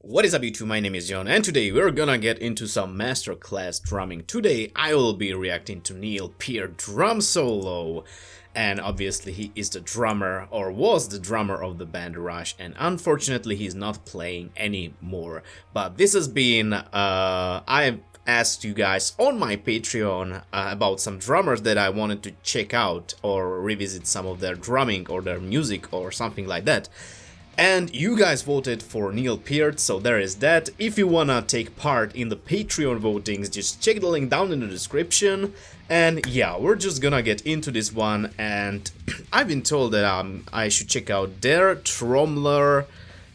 What is up YouTube, my name is John and today we're gonna get into some masterclass drumming. Today I will be reacting to Neil Peart drum solo, and obviously he is the drummer or was the drummer of the band Rush, and unfortunately he's not playing anymore. But this has been, I've asked you guys on my Patreon about some drummers that I wanted to check out or revisit some of their drumming or their music or something like that. And you guys voted for Neil Peart, so there is that. If you wanna take part in the Patreon votings, just check the link down in the description. And yeah, we're just gonna get into this one, and I've been told that I should check out Der Trommler,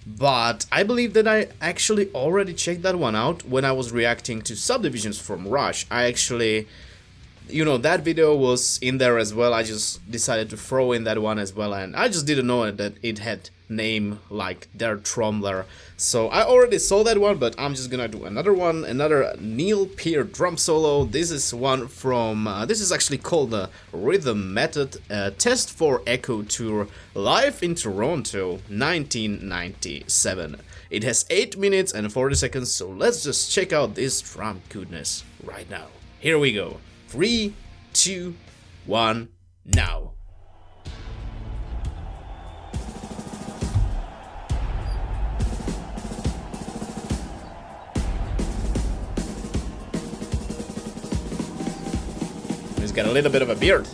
but I believe that I actually already checked that one out when I was reacting to Subdivisions from Rush. I actually, you know, that video was in there as well. I just decided to throw in that one as well, and I just didn't know that it had name like Der Trommler. So I already saw that one, but I'm just gonna do another one, another Neil Peart drum solo. This is one from, this is actually called the Rhythm Method Test for Echo Tour, live in Toronto, 1997. It has 8 minutes and 40 seconds, so let's just check out this drum goodness right now. Here we go. 3, 2, 1, now. He's got a little bit of a beard.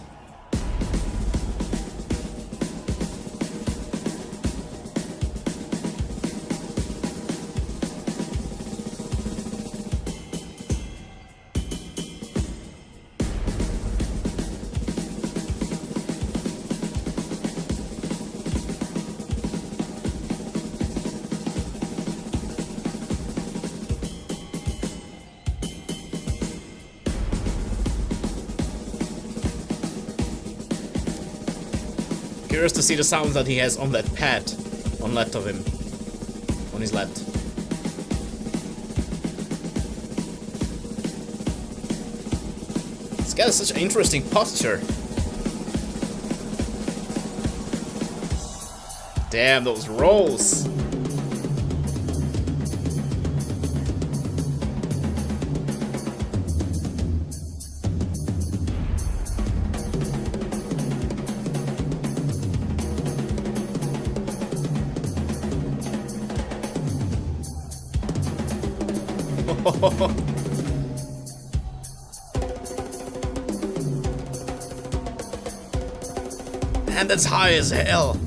Curious to see the sounds that he has on that pad on left of him, on his left. This guy has such an interesting posture. Damn, those rolls. And that's high as hell.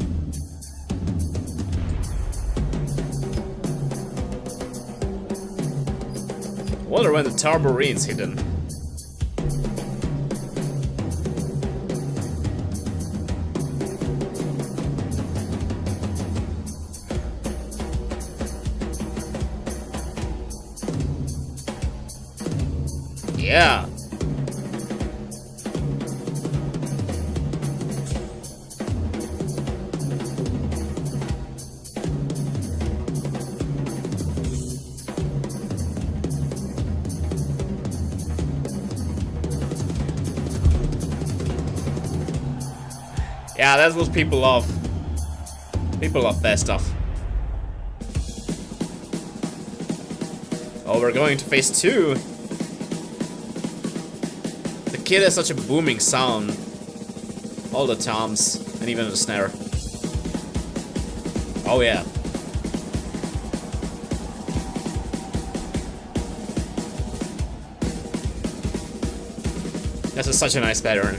Wonder when the tambourine's hidden. Yeah. Yeah, that's what people love. People love that stuff. Oh, we're going to phase 2. The kid has such a booming sound. All the toms, and even the snare. Oh yeah. That's such a nice pattern.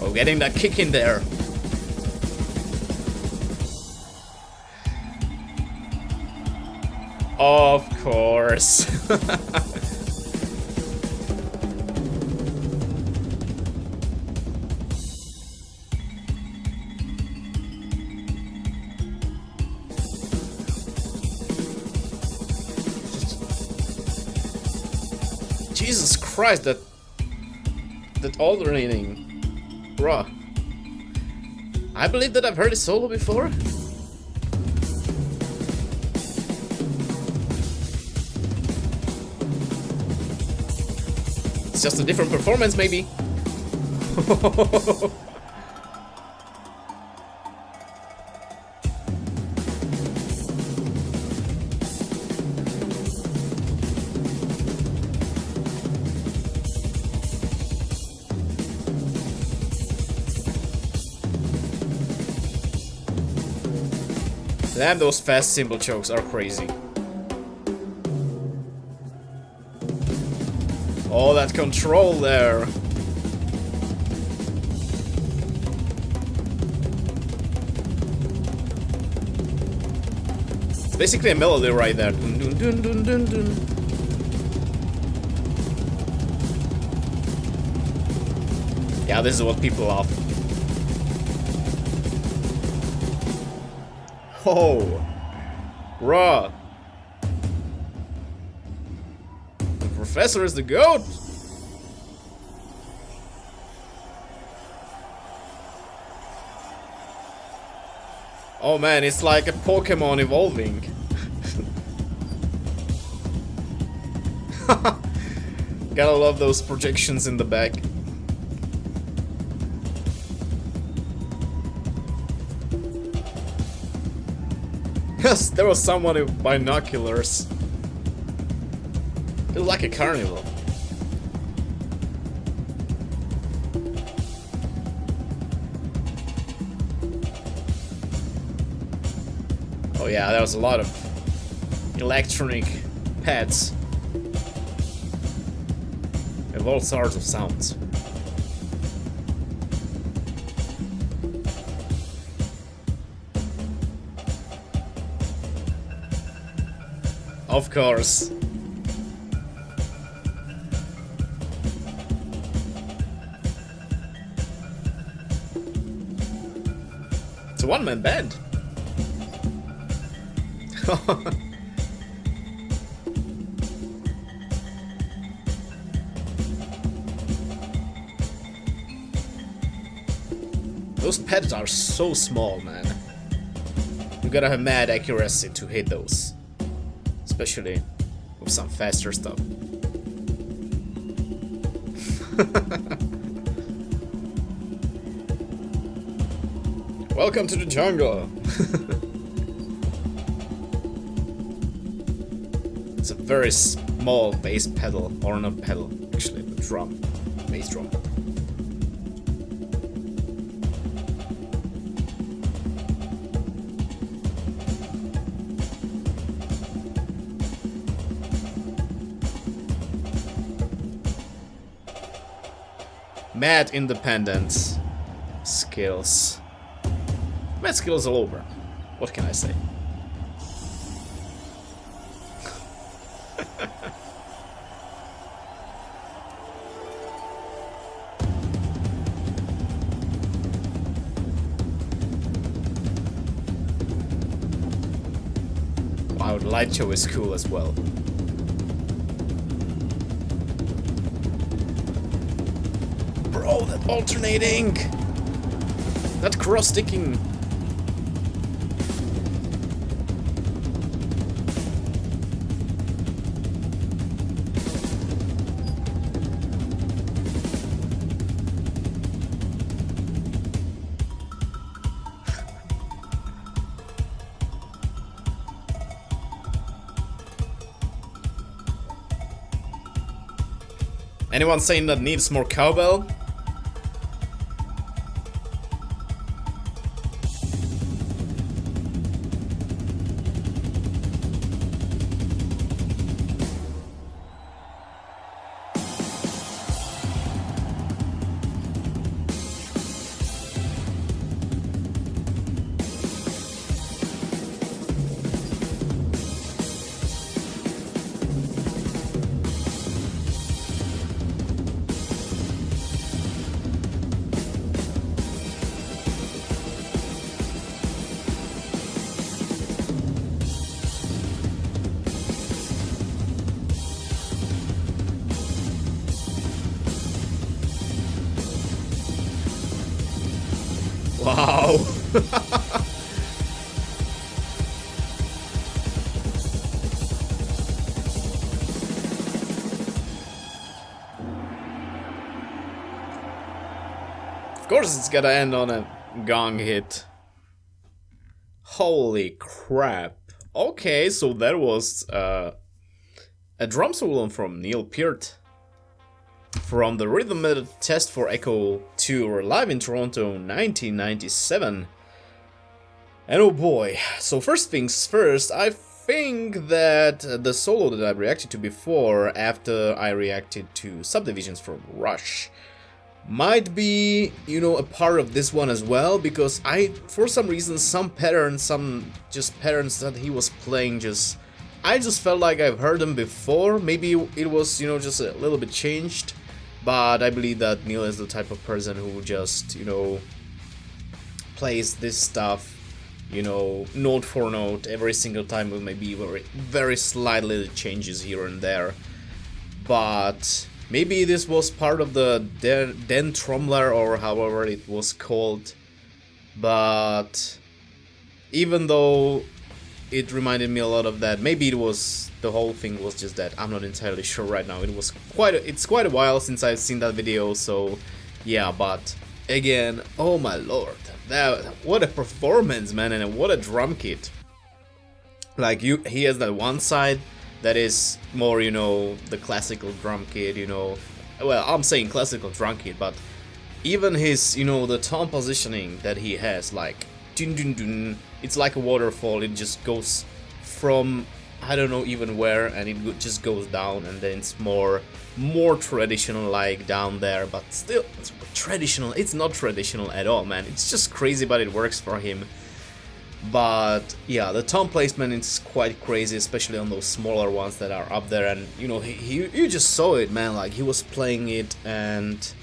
Oh, getting that kick in there. Of course. Jesus Christ, that alternating, bruh. I believe that I've heard it solo before. It's just a different performance, maybe. Damn, those fast cymbal chokes are crazy. Oh, that control there. It's basically a melody right there. Dun, dun, dun, dun, dun, dun. Yeah, this is what people love. Oh, bruh. The professor is the GOAT. Oh man, it's like a Pokemon evolving. Gotta love those projections in the back. Yes, there was someone with binoculars. It was like a carnival. Oh yeah, there was a lot of electronic pads with all sorts of sounds. Of course. It's a one-man band. Those pads are so small, man. You gotta have mad accuracy to hit those. Especially with some faster stuff. Welcome to the jungle. It's a very small bass pedal, or not pedal, actually, the drum, bass drum. Mad independent skills. Mad skills all over. What can I say? Wow, the light show is cool as well. Bro, that alternating! That cross-sticking! Anyone saying that needs more cowbell? Wow. Of course it's gotta end on a gong hit. Holy crap. Okay, so that was a drum solo from Neil Peart from the Rhythm Method Test for Echo Tour live in Toronto 1997. And oh boy, so first things first, I think that the solo that I reacted to before, after I reacted to Subdivisions from Rush, might be, you know, a part of this one as well, because for some reason, some patterns that he was playing I just felt like I've heard them before. Maybe it was, you know, just a little bit changed, but I believe that Neil is the type of person who just, you know, plays this stuff, you know, note for note every single time with maybe very slight little changes here and there. But maybe this was part of the Den Trommler, or however it was called. But even though it reminded me a lot of that, maybe the whole thing was just that. I'm not entirely sure right now. It's quite a while since I've seen that video, so yeah, but again, oh my lord. What a performance, man, and what a drum kit. Like, he has that one side that is more, you know, the classical drum kit, you know. Well, I'm saying classical drum kit, but even his, you know, the tone positioning that he has, like, dun dun dun, it's like a waterfall. It just goes from, I don't know even where, and it just goes down, and then it's more traditional, like down there, but still it's traditional. It's not traditional at all, man. It's just crazy, but it works for him. But yeah, the tone placement is quite crazy, especially on those smaller ones that are up there, and you know, you just saw it, man. Like, he was playing it, and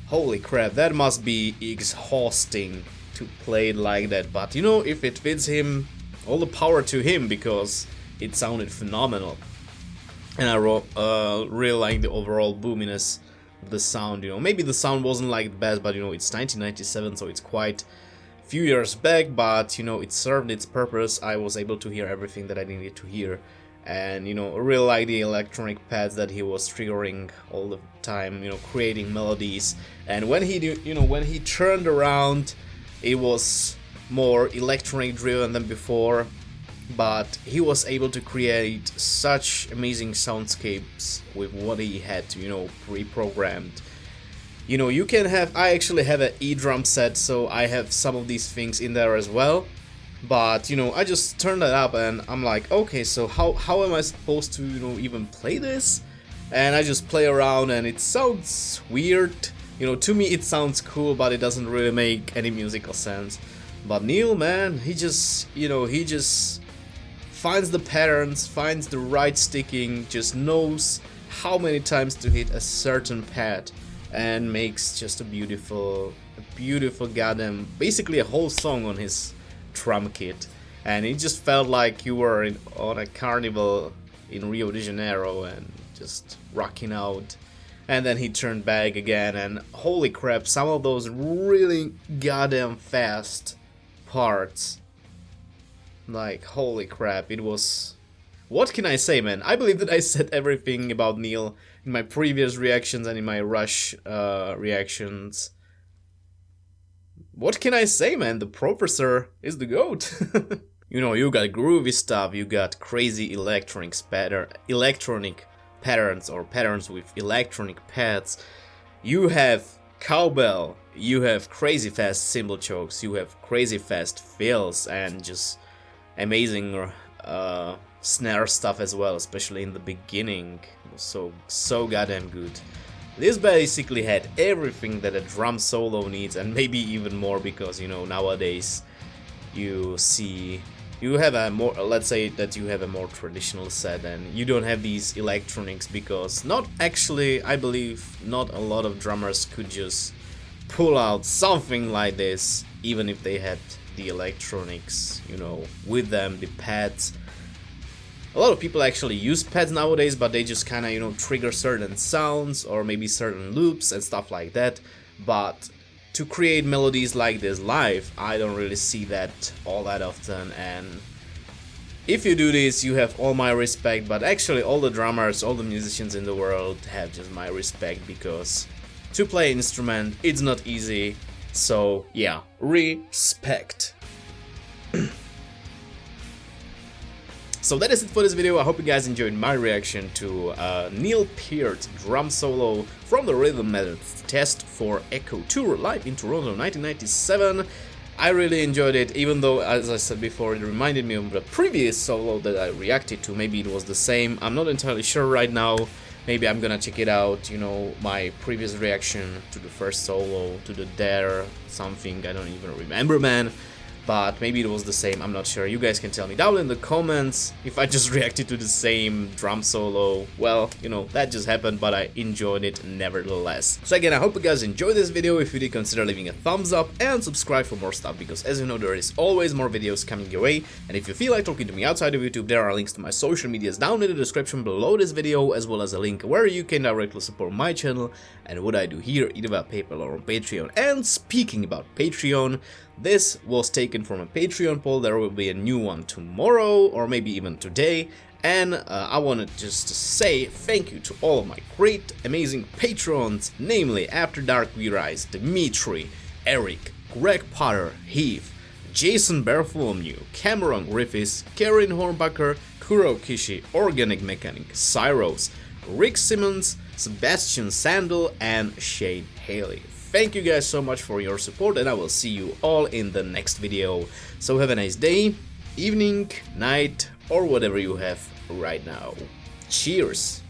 holy crap, that must be exhausting to play it like that. But you know, if it fits him, all the power to him, because it sounded phenomenal. And I really like the overall boominess of the sound, you know. Maybe the sound wasn't like the best, but you know, it's 1997, so it's quite a few years back, but you know, it served its purpose. I was able to hear everything that I needed to hear. And you know, I really like the electronic pads that he was triggering all the time, you know, creating melodies. And when he turned around, it was more electronic driven than before. But he was able to create such amazing soundscapes with what he had, you know, pre-programmed. You know, you can have, I actually have an E-drum set, so I have some of these things in there as well. But, you know, I just turned that up and I'm like, okay, so how am I supposed to, you know, even play this? And I just play around and it sounds weird. You know, to me it sounds cool, but it doesn't really make any musical sense. But Neil, man, he just finds the patterns, finds the right sticking, just knows how many times to hit a certain pad, and makes just a beautiful goddamn, basically a whole song on his drum kit. And it just felt like you were on a carnival in Rio de Janeiro and just rocking out. And then he turned back again, and holy crap, some of those really goddamn fast parts. Like, holy crap, it was... What can I say, man? I believe that I said everything about Neil in my previous reactions and in my Rush reactions. What can I say, man? The Professor is the GOAT. You know, you got groovy stuff, you got crazy electronic patterns, or patterns with electronic pads. You have cowbell, you have crazy fast cymbal chokes, you have crazy fast fills, and just amazing snare stuff as well, especially in the beginning. It was so goddamn good. This basically had everything that a drum solo needs, and maybe even more, because you know, nowadays you have a more, let's say that you have a more traditional set and you don't have these electronics, because I believe not a lot of drummers could just pull out something like this, even if they had the electronics, you know, with them, the pads. A lot of people actually use pads nowadays, but they just kind of, you know, trigger certain sounds or maybe certain loops and stuff like that. But to create melodies like this live, I don't really see that all that often. And if you do this, you have all my respect. But actually, all the drummers, all the musicians in the world have just my respect, because to play an instrument, it's not easy. So yeah, respect. So that is it for this video. I hope you guys enjoyed my reaction to Neil Peart drum solo from the Rhythm Methods test for Echo Tour live in Toronto 1997. I really enjoyed it, even though, as I said before, it reminded me of the previous solo that I reacted to. Maybe it was the same, I'm not entirely sure right now. Maybe I'm gonna check it out, you know, my previous reaction to the first solo, to the Dare something, I don't even remember, man. But maybe it was the same, I'm not sure. You guys can tell me down in the comments if I just reacted to the same drum solo. Well, you know, that just happened, but I enjoyed it nevertheless. So again, I hope you guys enjoyed this video. If you did, consider leaving a thumbs up and subscribe for more stuff, because as you know, there is always more videos coming your way. And if you feel like talking to me outside of YouTube, there are links to my social medias down in the description below this video, as well as a link where you can directly support my channel and what I do here, either via PayPal or on Patreon. And speaking about Patreon, this was taken from a Patreon poll. There will be a new one tomorrow, or maybe even today. And I wanted just to say thank you to all of my great, amazing patrons, namely After Dark We Rise, Dimitri, Eric, Greg Potter, Heath, Jason Bartholomew, Cameron Griffiths, Karen Hornbacher, Kuro Kishi, Organic Mechanic, Cyros, Rick Simmons, Sebastian Sandel, and Shane Haley. Thank you guys so much for your support, and I will see you all in the next video. So have a nice day, evening, night, or whatever you have right now. Cheers!